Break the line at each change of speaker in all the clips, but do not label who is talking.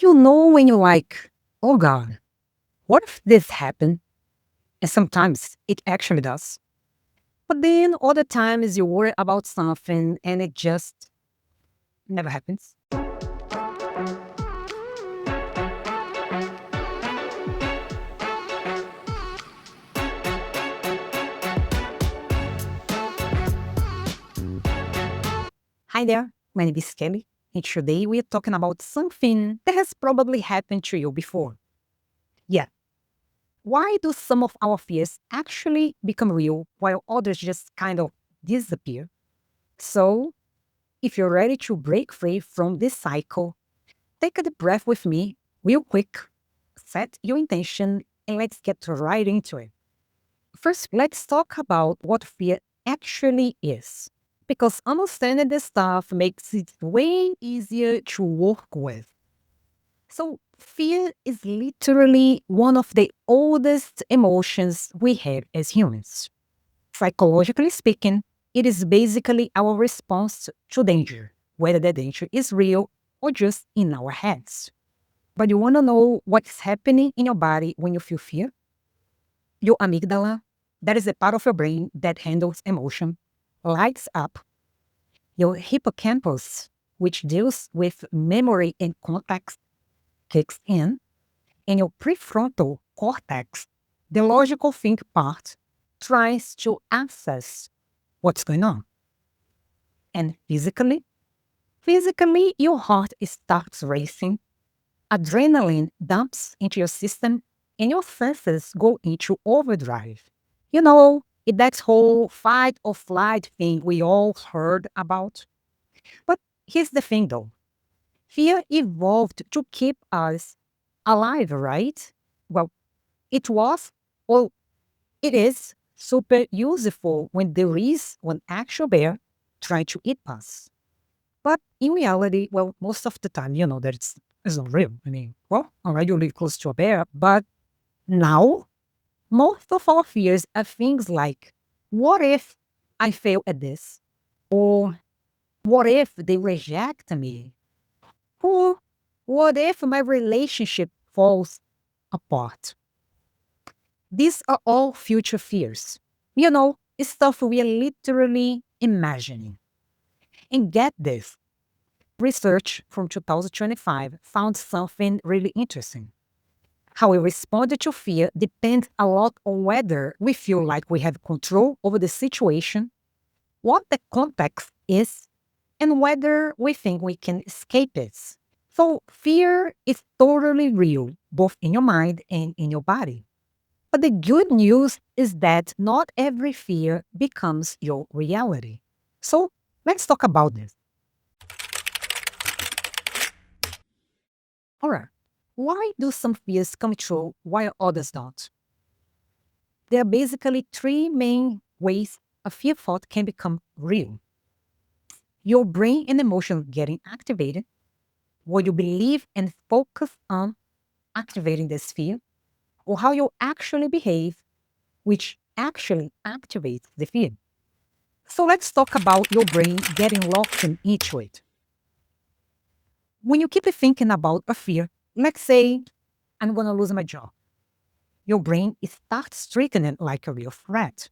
You know when you're like, oh God, what if this happened? And sometimes it actually does. But then other times you worry about something and it just never happens. Hi there, my name is Kelly, and today we're talking about something that has probably happened to you before. Yeah, why do some of our fears actually become real while others just kind of disappear? So, if you're ready to break free from this cycle, take a deep breath with me, real quick, set your intention, and let's get right into it. First, let's talk about what fear actually is. Because understanding this stuff makes it way easier to work with. So, fear is literally one of the oldest emotions we have as humans. Psychologically speaking, it is basically our response to danger, whether the danger is real or just in our heads. But you want to know what's happening in your body when you feel fear? Your amygdala, that is the part of your brain that handles emotion, lights up. Your hippocampus, which deals with memory and context, kicks in. And your prefrontal cortex, the logical think part, tries to access what's going on. And physically, your heart starts racing, adrenaline dumps into your system, and your senses go into overdrive. You know, that whole fight or flight thing we all heard about. But here's the thing though, fear evolved to keep us alive, right? Well, it was, or it is super useful when there is one actual bear trying to eat us. But in reality, well, most of the time, you know that it's not real. I mean, well, all right, you live close to a bear, but now most of our fears are things like, what if I fail at this? Or what if they reject me? Or what if my relationship falls apart? These are all future fears. You know, it's stuff we are literally imagining. And get this, research from 2025 found something really interesting. How we respond to fear depends a lot on whether we feel like we have control over the situation, what the context is, and whether we think we can escape it. So, fear is totally real, both in your mind and in your body. But the good news is that not every fear becomes your reality. So, let's talk about this. All right. Why do some fears come true while others don't? There are basically three main ways a fear thought can become real. Your brain and emotions getting activated, what you believe and focus on activating this fear, or how you actually behave, which actually activates the fear. So let's talk about your brain getting locked into it. When you keep thinking about a fear, let's say, I'm going to lose my job, your brain starts treating it like a real threat.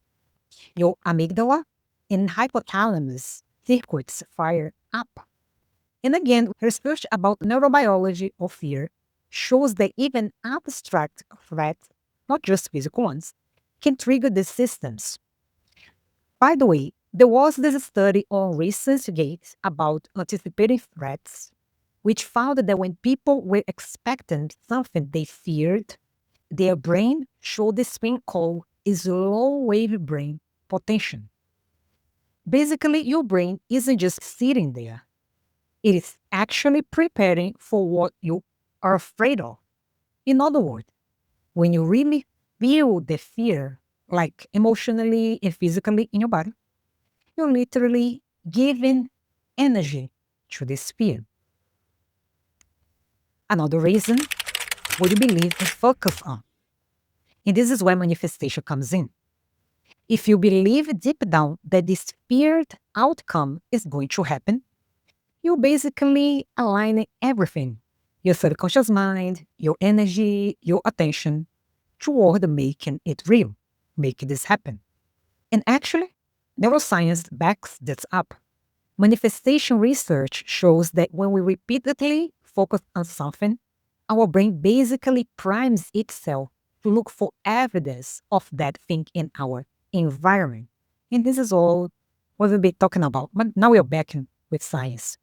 Your amygdala and hypothalamus circuits fire up. And again, research about neurobiology of fear shows that even abstract threats, not just physical ones, can trigger these systems. By the way, there was this study on ResearchGate about anticipating threats, which found that when people were expecting something they feared, their brain showed this thing called slow wave brain potential. Basically, your brain isn't just sitting there, it is actually preparing for what you are afraid of. In other words, when you really feel the fear, like emotionally and physically in your body, you're literally giving energy to this fear. Another reason, what you believe and focus on. And this is where manifestation comes in. If you believe deep down that this feared outcome is going to happen, you basically align everything. your subconscious mind, your energy, your attention toward making it real, making this happen. And actually, neuroscience backs this up. Manifestation research shows that when we repeatedly focus on something, our brain basically primes itself to look for evidence of that thing in our environment. And this is all what we'll be talking about. But now we're back with science.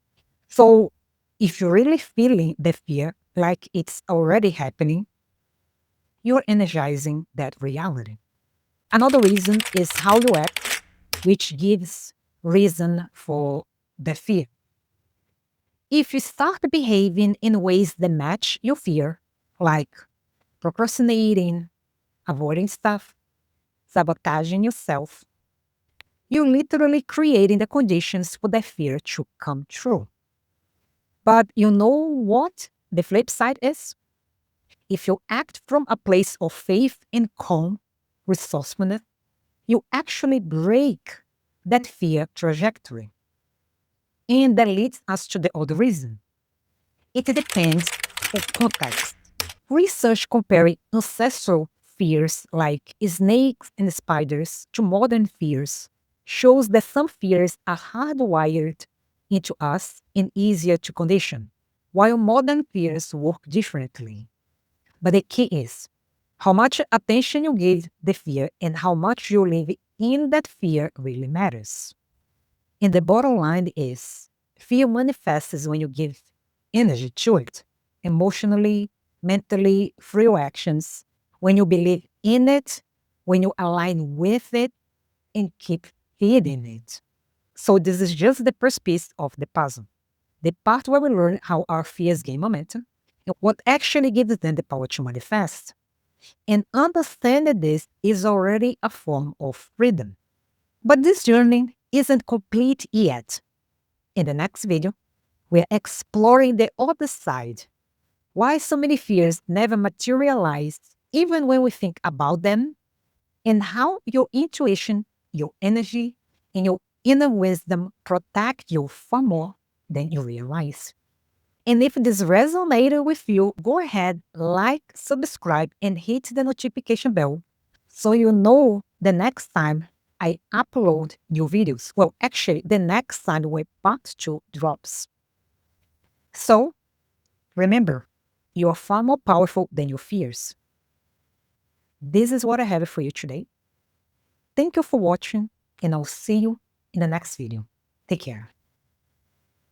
So if you're really feeling the fear like it's already happening, you're energizing that reality. Another reason is how you act, which gives reason for the fear. If you start behaving in ways that match your fear, like procrastinating, avoiding stuff, sabotaging yourself, you're literally creating the conditions for the fear to come true. But you know what the flip side is? If you act from a place of faith and calm, resourcefulness, you actually break that fear trajectory. And that leads us to the other reason. It depends on context. Research comparing ancestral fears like snakes and spiders to modern fears shows that some fears are hardwired into us and easier to condition, while modern fears work differently. But the key is how much attention you give the fear and how much you live in that fear really matters. And the bottom line is fear manifests when you give energy to it, emotionally, mentally, through your actions, when you believe in it, when you align with it, and keep feeding it. So, this is just the first piece of the puzzle. The part where we learn how our fears gain momentum and what actually gives them the power to manifest. And understanding this is already a form of freedom. But this journey isn't complete yet. In the next video, we're exploring the other side. Why so many fears never materialize even when we think about them, and how your intuition, your energy, and your inner wisdom protect you far more than you realize. And if this resonated with you, go ahead, like, subscribe, and hit the notification bell so you know the next time I upload new videos. Well, actually, the next time when part 2 drops. So, remember, you are far more powerful than your fears. This is what I have for you today. Thank you for watching, and I'll see you in the next video. Take care.